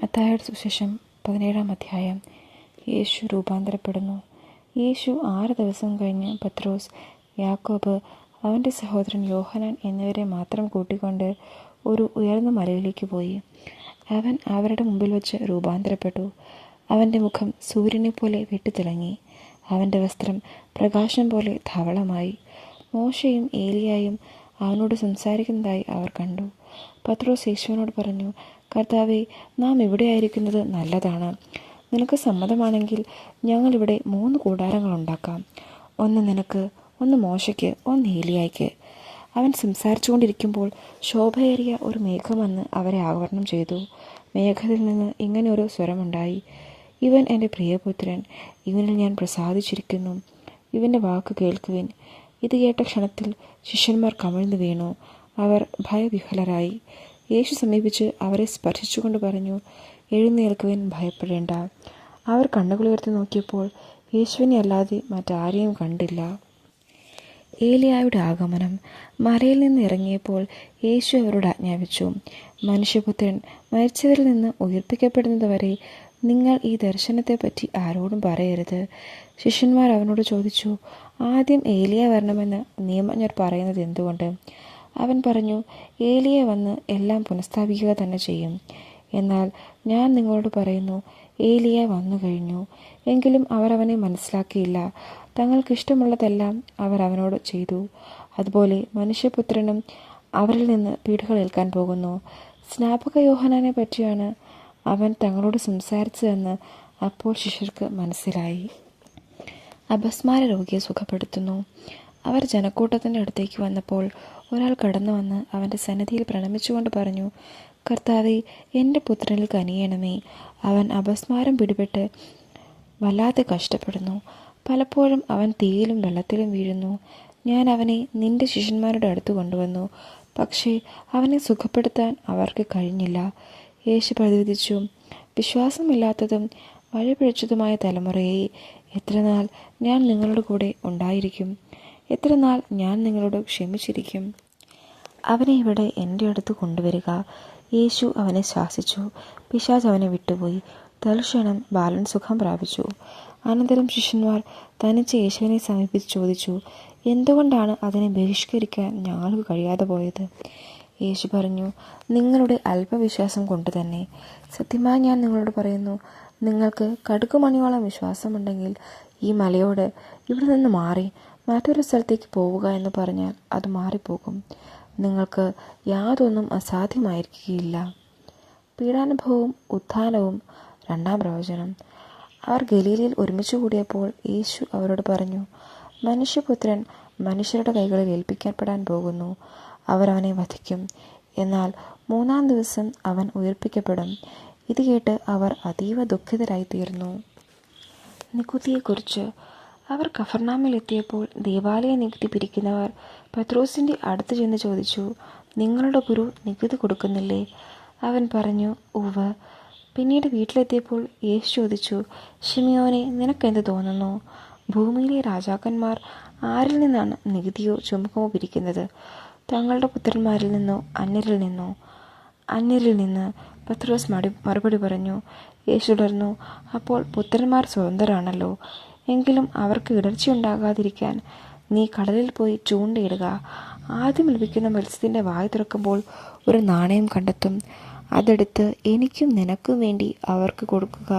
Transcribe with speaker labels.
Speaker 1: മത്തായിയുടെ സുവിശേഷം 17-ാം അധ്യായം. യേശു രൂപാന്തരപ്പെടുന്നു. യേശു 6 ദിവസം കഴിഞ്ഞ് പത്രോസ്, യാക്കോബ്, അവൻ്റെ സഹോദരൻ യോഹന്നാൻ എന്നിവരെ മാത്രം കൂട്ടിക്കൊണ്ട് ഒരു ഉയർന്ന മലയിലേക്ക് പോയി. അവൻ അവരുടെ മുമ്പിൽ വച്ച് രൂപാന്തരപ്പെട്ടു. അവൻ്റെ മുഖം സൂര്യനെപ്പോലെ വെട്ടിത്തിളങ്ങി. അവൻ്റെ വസ്ത്രം പ്രകാശം പോലെ ധവളമായി. മോശയും ഏലിയായും അവനോട് സംസാരിക്കുന്നതായി അവർ കണ്ടു. പത്രോസ് യേശുവിനോട് പറഞ്ഞു, കർത്താവേ, നാം ഇവിടെയായിരിക്കുന്നത് നല്ലതാണ്. നിനക്ക് സമ്മതമാണെങ്കിൽ ഞങ്ങളിവിടെ 3 കൂടാരങ്ങൾ ഉണ്ടാക്കാം. ഒന്ന് നിനക്ക്, ഒന്ന് മോശയ്ക്ക്, ഒന്ന് ഏലിയായ്ക്ക്. അവൻ സംസാരിച്ചുകൊണ്ടിരിക്കുമ്പോൾ ശോഭയേറിയ ഒരു മേഘം വന്ന് അവരെ ആവരണം ചെയ്തു. മേഘത്തിൽ നിന്ന് ഇങ്ങനെ ഒരു സ്വരമുണ്ടായി: ഇവൻ എൻ്റെ പ്രിയപുത്രൻ, ഇവനിൽ ഞാൻ പ്രസാദിച്ചിരിക്കുന്നു. ഇവൻ്റെ വാക്ക് കേൾക്കുവിൻ. ഇത് കേട്ട ക്ഷണത്തിൽ ശിഷ്യന്മാർ കമിഴ്ന്നു വീണു. അവർ ഭയവിഹ്വലരായി. യേശു സമീപിച്ച് അവരെ സ്പർശിച്ചുകൊണ്ട് പറഞ്ഞു, എഴുന്നേൽക്കുവിൻ, ഭയപ്പെടേണ്ട. അവർ കണ്ണുകളുയർത്തി നോക്കിയപ്പോൾ യേശുവിനെ അല്ലാതെ മറ്റാരെയും കണ്ടില്ല. ഏലിയായുടെ ആഗമനം. മലയിൽ നിന്ന് ഇറങ്ങിയപ്പോൾ യേശു അവരോട് ആജ്ഞാപിച്ചു, മനുഷ്യപുത്രൻ മരിച്ചവരിൽ നിന്ന് ഉയർപ്പിക്കപ്പെടുന്നതുവരെ നിങ്ങൾ ഈ ദർശനത്തെപ്പറ്റി ആരോടും പറയരുത്. ശിഷ്യന്മാർ അവനോട് ചോദിച്ചു, ആദ്യം ഏലിയ വരണമെന്ന് നിയമജ്ഞർ പറയുന്നത് എന്തുകൊണ്ട്? അവൻ പറഞ്ഞു, ഏലിയ വന്ന് എല്ലാം പുനഃസ്ഥാപിക്കുക തന്നെ ചെയ്യും. എന്നാൽ ഞാൻ നിങ്ങളോട് പറയുന്നു, ഏലിയ വന്നു കഴിഞ്ഞു, എങ്കിലും അവർ അവനെ മനസ്സിലാക്കിയില്ല. തങ്ങൾക്കിഷ്ടമുള്ളതെല്ലാം അവർ അവനോട് ചെയ്തു. അതുപോലെ മനുഷ്യപുത്രനും അവരിൽ നിന്ന് പീഡകൾ ഏൽക്കാൻ പോകുന്നു. സ്നാപക യോഹന്നാനെ പറ്റിയാണ് അവൻ തങ്ങളോട് സംസാരിച്ചതെന്ന് അപ്പോൾ ശിഷ്യർക്ക് മനസ്സിലായി. അപസ്മാര രോഗിയെ സുഖപ്പെടുത്തുന്നു. അവർ ജനക്കൂട്ടത്തിൻ്റെ അടുത്തേക്ക് വന്നപ്പോൾ ഒരാൾ കടന്നു വന്ന് അവൻ്റെ സന്നിധിയിൽ പ്രണമിച്ചുകൊണ്ട് പറഞ്ഞു, കർത്താവേ, എൻ്റെ പുത്രനിൽ കനിയണമേ. അവൻ അപസ്മാരം പിടിപെട്ട് വല്ലാതെ കഷ്ടപ്പെടുന്നു. പലപ്പോഴും അവൻ തീയിലും വെള്ളത്തിലും വീഴുന്നു. ഞാൻ അവനെ നിന്റെ ശിഷ്യന്മാരുടെ അടുത്ത് കൊണ്ടുവന്നു, പക്ഷേ അവനെ സുഖപ്പെടുത്താൻ അവർക്ക് കഴിഞ്ഞില്ല. യേശു പ്രതിവിധിച്ചു, വിശ്വാസമില്ലാത്തതും വഴിപിഴച്ചതുമായ തലമുറയെ, എത്രനാൾ ഞാൻ നിങ്ങളുടെ കൂടെ ഉണ്ടായിരിക്കും? എത്രനാൾ ഞാൻ നിങ്ങളോട് ക്ഷമിച്ചിരിക്കും? അവനെ ഇവിടെ എൻ്റെ അടുത്ത് കൊണ്ടുവരിക. യേശു അവനെ ശാസിച്ചു. പിശാച് അവനെ വിട്ടുപോയി. തൽക്ഷണം ബാലൻ സുഖം പ്രാപിച്ചു. അനന്തരം ശിഷ്യന്മാർ തനിച്ച് യേശുവിനെ സമീപിച്ച് ചോദിച്ചു, എന്തുകൊണ്ടാണ് അതിനെ ബഹിഷ്കരിക്കാൻ ഞങ്ങൾക്ക് കഴിയാതെ പോയത്? യേശു പറഞ്ഞു, നിങ്ങളുടെ അല്പവിശ്വാസം കൊണ്ട് തന്നെ. സത്യമായി ഞാൻ നിങ്ങളോട് പറയുന്നു, നിങ്ങൾക്ക് കടുകുമണിയോളം വിശ്വാസമുണ്ടെങ്കിൽ ഈ മലയോട് ഇവിടെ നിന്ന് മാറി മറ്റൊരു സ്ഥലത്തേക്ക് പോവുക എന്ന് പറഞ്ഞാൽ അത് മാറിപ്പോകും. നിങ്ങൾക്ക് യാതൊന്നും അസാധ്യമായിരിക്കുകയില്ല. പീഡാനുഭവവും ഉത്ഥാനവും 2-ാം പ്രവചനം. അവർ ഗലീലയിൽ ഒരുമിച്ച് കൂടിയപ്പോൾ യേശു അവരോട് പറഞ്ഞു, മനുഷ്യപുത്രൻ മനുഷ്യരുടെ കൈകളിൽ ഏൽപ്പിക്കപ്പെടാൻ പോകുന്നു. അവർ അവനെ വധിക്കും, എന്നാൽ 3-ാം ദിവസം അവൻ ഉയർപ്പിക്കപ്പെടും. ഇത് കേട്ട് അവർ അതീവ ദുഃഖിതരായിത്തീർന്നു. നികുതിയെക്കുറിച്ച്. അവർ കഫർനാമിൽ എത്തിയപ്പോൾ ദേവാലയ നികുതി പിരിക്കുന്നവർ പത്രോസിൻ്റെ അടുത്ത് ചെന്ന് ചോദിച്ചു, നിങ്ങളുടെ ഗുരു നികുതി കൊടുക്കുന്നില്ലേ? അവൻ പറഞ്ഞു, ഉവ്വ്. പിന്നീട് വീട്ടിലെത്തിയപ്പോൾ യേശു ചോദിച്ചു, ശിമിയോനെ, നിനക്കെന്ത് തോന്നുന്നു? ഭൂമിയിലെ രാജാക്കന്മാർ ആരിൽ നിന്നാണ് നികുതിയോ ചുമക്കമോ പിരിക്കുന്നത്? തങ്ങളുടെ പുത്രന്മാരിൽ നിന്നോ അന്യരിൽ നിന്നോ? അന്യരിൽ നിന്ന്. പത്രോസ് മറുപടി പറഞ്ഞു. യേശു തുടർന്നു, അപ്പോൾ പുത്രന്മാർ സ്വതന്ത്രരാണല്ലോ. എങ്കിലും അവർക്ക് ഇടർച്ചയുണ്ടാകാതിരിക്കാൻ നീ കടലിൽ പോയി ചൂണ്ടയിടുക. ആദ്യം ലഭിക്കുന്ന മത്സ്യത്തിൻ്റെ വായ തുറക്കുമ്പോൾ ഒരു നാണയം കണ്ടെത്തും. അതെടുത്ത് എനിക്കും നിനക്കും വേണ്ടി അവർക്ക് കൊടുക്കുക.